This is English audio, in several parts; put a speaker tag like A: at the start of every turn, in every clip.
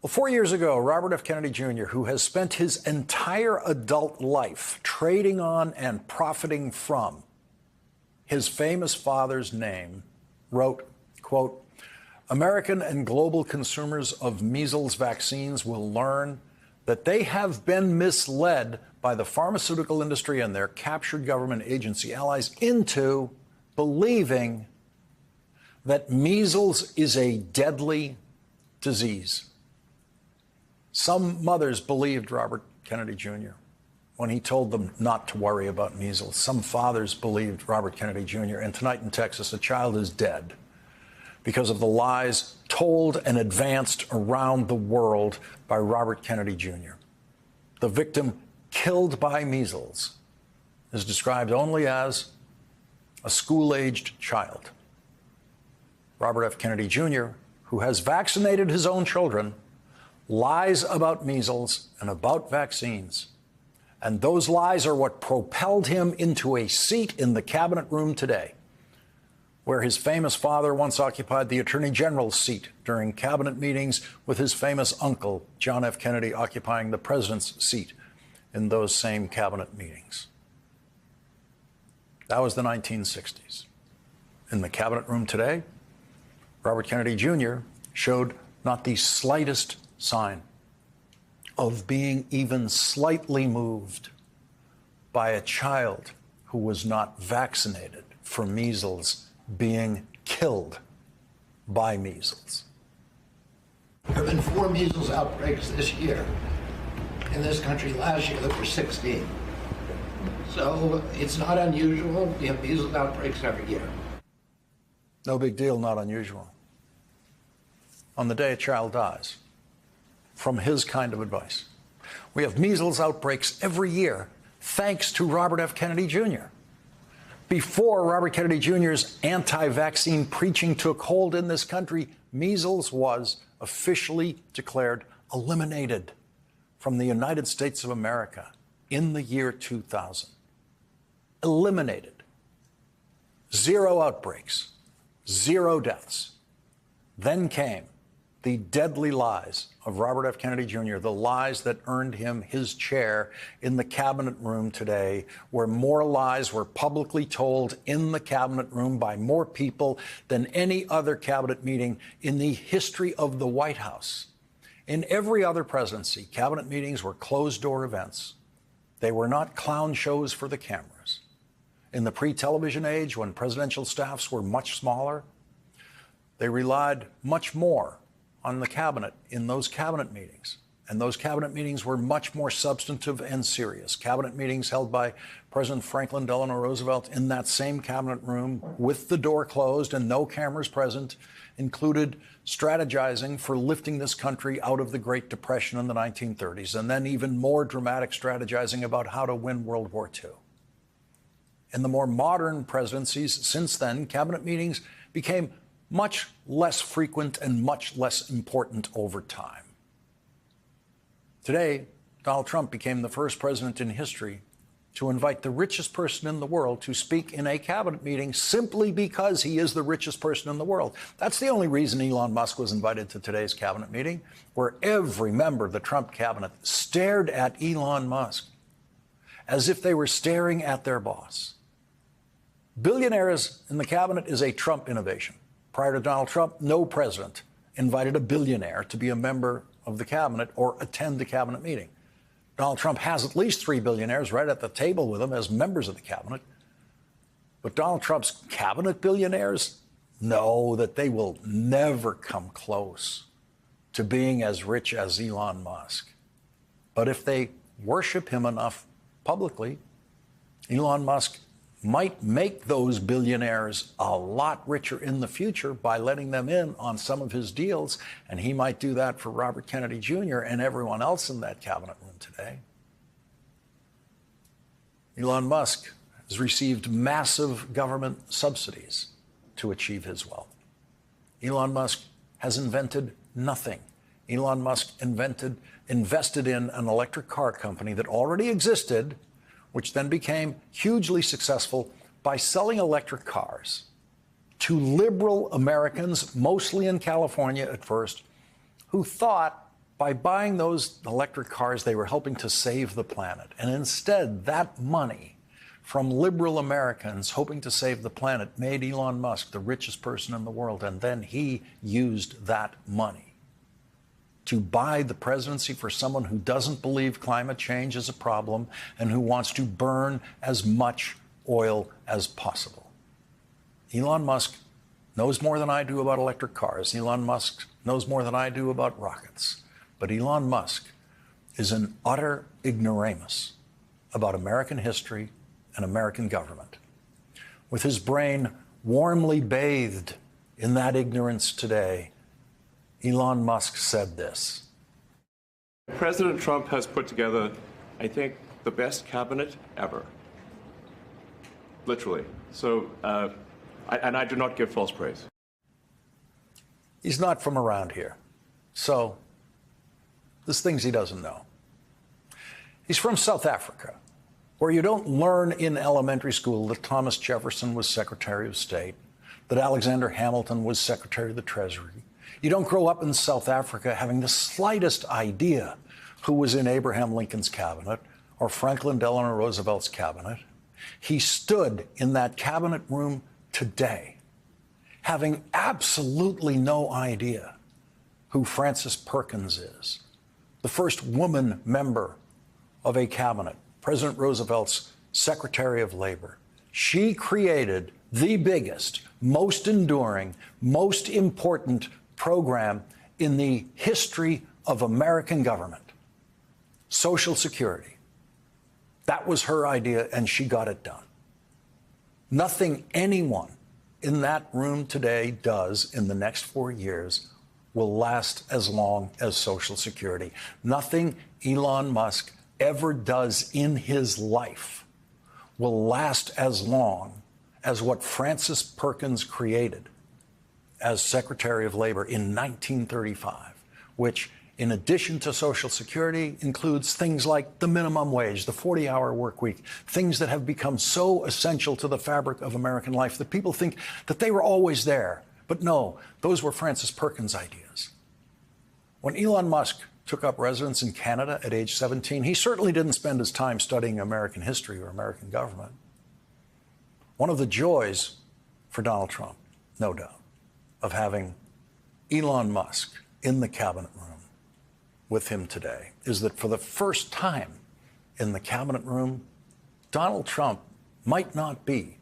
A: Well, 4 years ago, Robert F. Kennedy Jr., who has spent his entire adult life trading on and profiting from his famous father's name, wrote, quote, "American and global consumers of measles vaccines will learn that they have been misled by the pharmaceutical industry and their captured government agency allies into believing that measles is a deadly disease." Some mothers believed Robert Kennedy Jr. when he told them not to worry about measles. Some fathers believed Robert Kennedy Jr. And tonight in Texas, a child is dead because of the lies told and advanced around the world by Robert Kennedy Jr. The victim killed by measles is described only as a school-aged child. Robert F. Kennedy Jr., who has vaccinated his own children, lies about measles and about vaccines. And those lies are what propelled him into a seat in the cabinet room today, where his famous father once occupied the Attorney General's seat during cabinet meetings, with his famous uncle, John F. Kennedy, occupying the president's seat in those same cabinet meetings. That was the 1960s. In the cabinet room today, Robert Kennedy Jr. showed not the slightest sign of being even slightly moved by a child who was not vaccinated for measles being killed by measles.
B: There have been 4 measles outbreaks this year. In this country last year, there were 16. So it's not unusual. We have measles outbreaks every year.
A: No big deal, not unusual. On the day a child dies from his kind of advice. We have measles outbreaks every year, thanks to Robert F. Kennedy Jr. Before Robert Kennedy Jr.'s anti-vaccine preaching took hold in this country, measles was officially declared eliminated from the United States of America in the year 2000. Eliminated. 0 outbreaks, 0 deaths. Then came the deadly lies of Robert F. Kennedy Jr., the lies that earned him his chair in the cabinet room today, where more lies were publicly told in the cabinet room by more people than any other cabinet meeting in the history of the White House. In every other presidency, cabinet meetings were closed-door events. They were not clown shows for the cameras. In the pre-television age, when presidential staffs were much smaller, they relied much more on the cabinet in those cabinet meetings. And those cabinet meetings were much more substantive and serious. Cabinet meetings held by President Franklin Delano Roosevelt in that same cabinet room with the door closed and no cameras present included strategizing for lifting this country out of the Great Depression in the 1930s, and then even more dramatic strategizing about how to win World War II. In the more modern presidencies since then, cabinet meetings became much less frequent and much less important over time. Today, Donald Trump became the first president in history to invite the richest person in the world to speak in a cabinet meeting simply because he is the richest person in the world. That's the only reason Elon Musk was invited to today's cabinet meeting, where every member of the Trump cabinet stared at Elon Musk as if they were staring at their boss. Billionaires in the cabinet is a Trump innovation. Prior to Donald Trump, no president invited a billionaire to be a member of the cabinet or attend the cabinet meeting. Donald Trump has at least 3 billionaires right at the table with him as members of the cabinet. But Donald Trump's cabinet billionaires know that they will never come close to being as rich as Elon Musk. But if they worship him enough publicly, Elon Musk might make those billionaires a lot richer in the future by letting them in on some of his deals, and he might do that for Robert Kennedy Jr. and everyone else in that cabinet room today. Elon Musk has received massive government subsidies to achieve his wealth. Elon Musk has invented nothing. Elon Musk invested in an electric car company that already existed, which then became hugely successful by selling electric cars to liberal Americans, mostly in California at first, who thought By buying those electric cars, they were helping to save the planet. And instead, that money from liberal Americans hoping to save the planet made Elon Musk the richest person in the world. And then he used that money to buy the presidency for someone who doesn't believe climate change is a problem and who wants to burn as much oil as possible. Elon Musk knows more than I do about electric cars. Elon Musk knows more than I do about rockets. But Elon Musk is an utter ignoramus about American history and American government. With his brain warmly bathed in that ignorance today, Elon Musk said this.
C: President Trump has put together, I think, the best cabinet ever. Literally. So, and I do not give false praise.
A: He's not from around here. So, there's things he doesn't know. He's from South Africa, where you don't learn in elementary school that Thomas Jefferson was Secretary of State, that Alexander Hamilton was Secretary of the Treasury. You don't grow up in South Africa having the slightest idea who was in Abraham Lincoln's cabinet or Franklin Delano Roosevelt's cabinet. He stood in that cabinet room today, having absolutely no idea who Frances Perkins is, the first woman member of a cabinet, President Roosevelt's Secretary of Labor. She created the biggest, most enduring, most important program in the history of American government, Social Security. That was her idea, and she got it done. Nothing anyone in that room today does in the next 4 years will last as long as Social Security. Nothing Elon Musk ever does in his life will last as long as what Frances Perkins created as Secretary of Labor in 1935, which, in addition to Social Security, includes things like the minimum wage, the 40-hour work week, things that have become so essential to the fabric of American life that people think that they were always there. But no, those were Frances Perkins' ideas. When Elon Musk took up residence in Canada at age 17, he certainly didn't spend his time studying American history or American government. One of the joys for Donald Trump, no doubt, of having Elon Musk in the cabinet room with him today is that for the first time in the cabinet room, Donald Trump might not be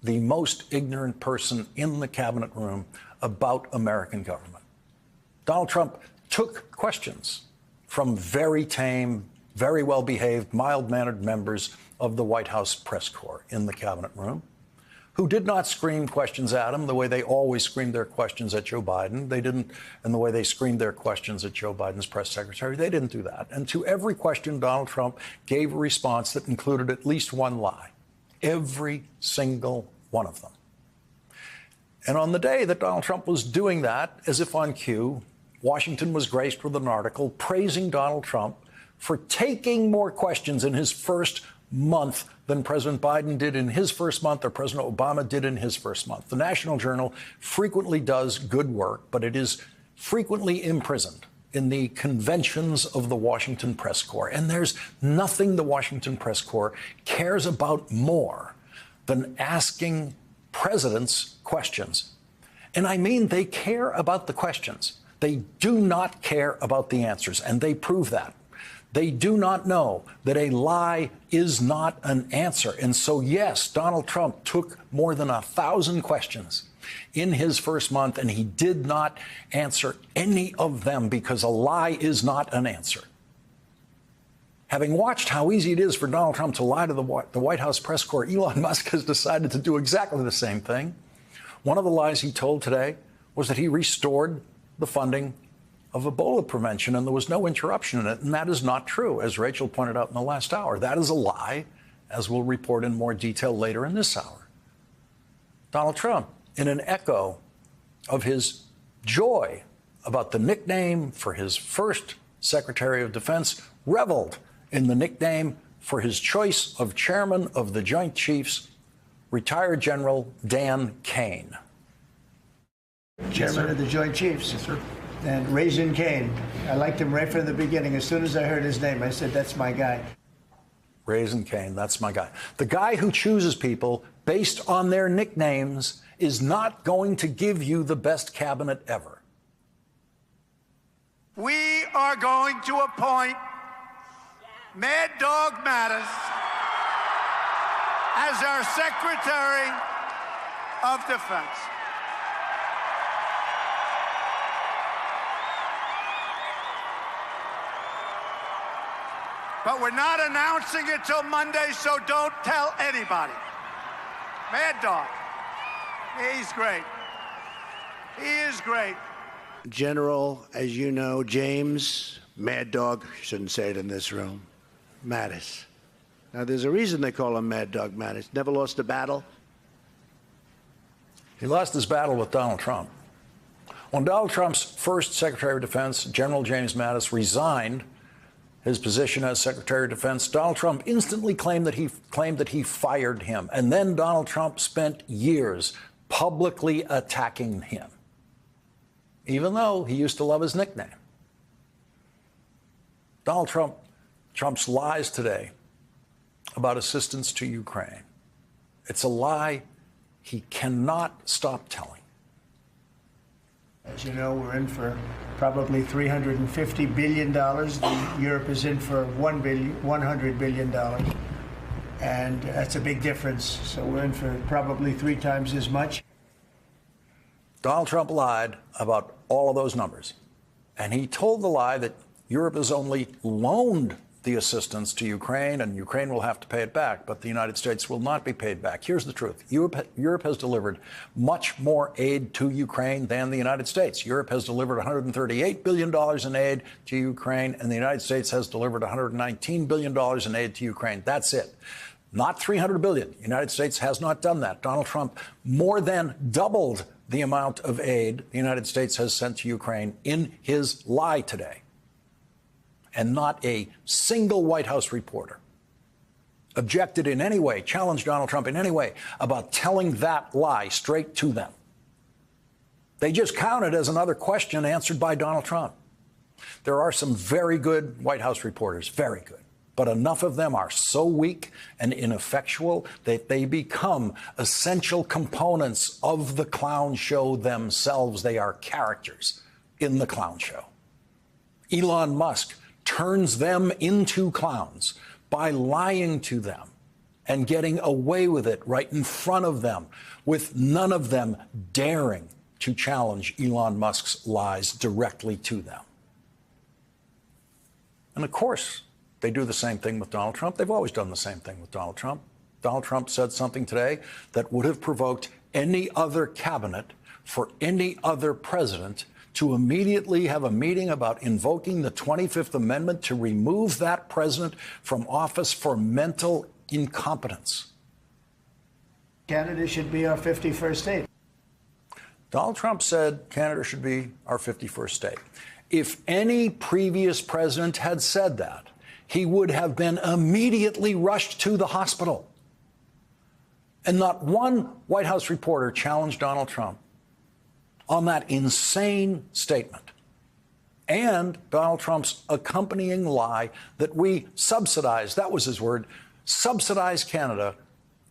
A: the most ignorant person in the cabinet room about American government. Donald Trump took questions from very tame, very well-behaved, mild-mannered members of the White House press corps in the cabinet room, who did not scream questions at him the way they always screamed their questions at Joe Biden. They didn't, and the way they screamed their questions at Joe Biden's press secretary, they didn't do that. And to every question, Donald Trump gave a response that included at least one lie. Every single one of them. And on the day that Donald Trump was doing that, as if on cue, Washington was graced with an article praising Donald Trump for taking more questions in his first month than President Biden did in his first month or President Obama did in his first month. The National Journal frequently does good work, but it is frequently imprisoned in the conventions of the Washington press corps. And there's nothing the Washington press corps cares about more than asking presidents questions. And I mean, they care about the questions. They do not care about the answers, and they prove that. They do not know that a lie is not an answer. And so, yes, Donald Trump took more than 1,000 questions in his first month, and he did not answer any of them because a lie is not an answer. Having watched how easy it is for Donald Trump to lie to the White House press corps, Elon Musk has decided to do exactly the same thing. One of the lies he told today was that he restored the funding of Ebola prevention, and there was no interruption in it. And that is not true, as Rachel pointed out in the last hour. That is a lie, as we'll report in more detail later in this hour. Donald Trump, in an echo of his joy about the nickname for his first Secretary of Defense, reveled in the nickname for his choice of Chairman of the Joint Chiefs, retired General Dan Kane.
B: Chairman of the Joint Chiefs. Yes, sir.
D: And Raising Cane, I liked him right from the beginning. As soon as I heard his name, I said, that's my guy.
A: Raising Cane, that's my guy. The guy who chooses people based on their nicknames is not going to give you the best cabinet ever.
E: We are going to appoint Mad Dog Mattis as our Secretary of Defense. But we're not announcing it till Monday, so don't tell anybody. Mad Dog. He's great. He is great.
F: General, as you know, James Mad Dog, shouldn't say it in this room, Mattis. Now, there's a reason they call him Mad Dog Mattis. Never lost a battle.
A: He lost his battle with Donald Trump. When Donald Trump's first Secretary of Defense, General James Mattis, resigned his position as Secretary of Defense, Donald Trump instantly claimed that he fired him. And then Donald Trump spent years publicly attacking him, even though he used to love his nickname. Donald Trump's lies today about assistance to Ukraine, it's a lie he cannot stop telling.
D: As you know, we're in for probably $350 billion. Europe is in for $100 billion. And that's a big difference. So we're in for probably 3 times as much.
A: Donald Trump lied about all of those numbers. And he told the lie that Europe has only loaned the assistance to Ukraine, and Ukraine will have to pay it back, but the United States will not be paid back. Here's the truth. Europe has delivered much more aid to Ukraine than the United States. Europe has delivered $138 billion in aid to Ukraine, and the United States has delivered $119 billion in aid to Ukraine. That's it. Not $300 billion. The United States has not done that. Donald Trump more than doubled the amount of aid the United States has sent to Ukraine in his lie today. And not a single White House reporter objected in any way, challenged Donald Trump in any way about telling that lie straight to them. They just counted as another question answered by Donald Trump. There are some very good White House reporters, very good, but enough of them are so weak and ineffectual that they become essential components of the clown show themselves. They are characters in the clown show. Elon Musk turns them into clowns by lying to them and getting away with it right in front of them, with none of them daring to challenge Elon Musk's lies directly to them. And of course, they do the same thing with Donald Trump. They've always done the same thing with Donald Trump. Donald Trump said something today that would have provoked any other cabinet for any other president to immediately have a meeting about invoking the 25th Amendment to remove that president from office for mental incompetence.
D: Canada should be our 51st state.
A: Donald Trump said Canada should be our 51st state. If any previous president had said that, he would have been immediately rushed to the hospital. And not one White House reporter challenged Donald Trump on that insane statement and Donald Trump's accompanying lie that we subsidize, that was his word, subsidize Canada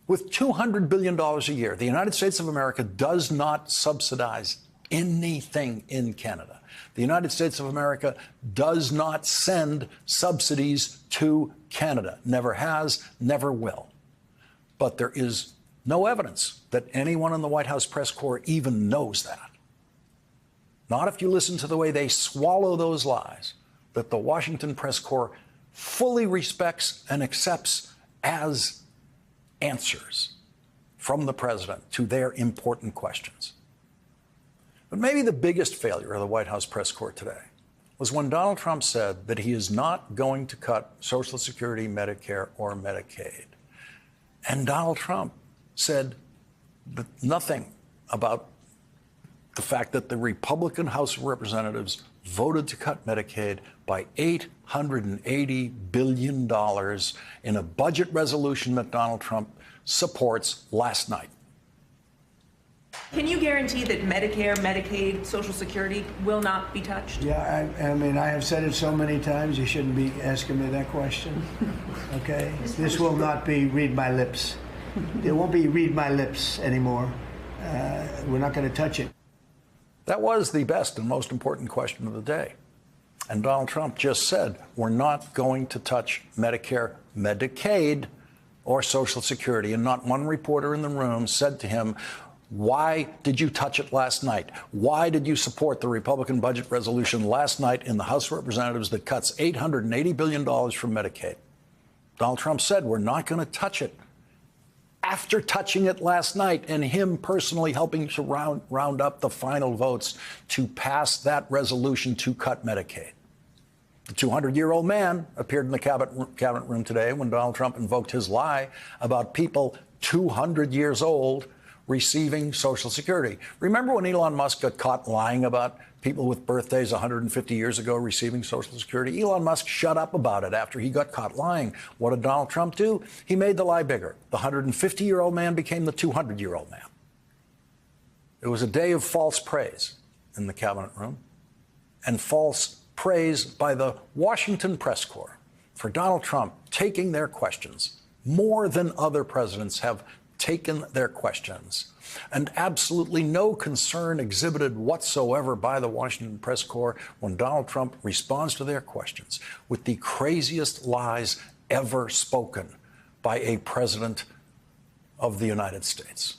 A: with $200 billion a year. The United States of America does not subsidize anything in Canada. The United States of America does not send subsidies to Canada. Never has, never will. But there is no evidence that anyone in the White House press corps even knows that. Not if you listen to the way they swallow those lies that the Washington press corps fully respects and accepts as answers from the president to their important questions. But maybe the biggest failure of the White House press corps today was when Donald Trump said that he is not going to cut Social Security, Medicare, or Medicaid. And Donald Trump said nothing about the fact that the Republican House of Representatives voted to cut Medicaid by $880 billion in a budget resolution that Donald Trump supports last night.
G: Can you guarantee that Medicare, Medicaid, Social Security will not be touched?
D: Yeah, I mean, I have said it so many times, you shouldn't be asking me that question. Okay? This will not be read my lips. There won't be read my lips anymore. We're not going to touch it.
A: That was the best and most important question of the day. And Donald Trump just said, we're not going to touch Medicare, Medicaid, or Social Security. And not one reporter in the room said to him, why did you touch it last night? Why did you support the Republican budget resolution last night in the House of Representatives that cuts $880 billion from Medicaid? Donald Trump said, we're not going to touch it. After touching it last night and him personally helping to round up the final votes to pass that resolution to cut Medicaid. The 200-year-old man appeared in the cabinet room today when Donald Trump invoked his lie about people 200 years old receiving Social Security. Remember when Elon Musk got caught lying about people with birthdays 150 years ago receiving Social Security? Elon Musk shut up about it after he got caught lying. What did Donald Trump do? He made the lie bigger. The 150-year-old man became the 200-year-old man. It was a day of false praise in the cabinet room and false praise by the Washington press corps for Donald Trump taking their questions more than other presidents have taken their questions, and absolutely no concern exhibited whatsoever by the Washington press corps when Donald Trump responds to their questions with the craziest lies ever spoken by a president of the United States.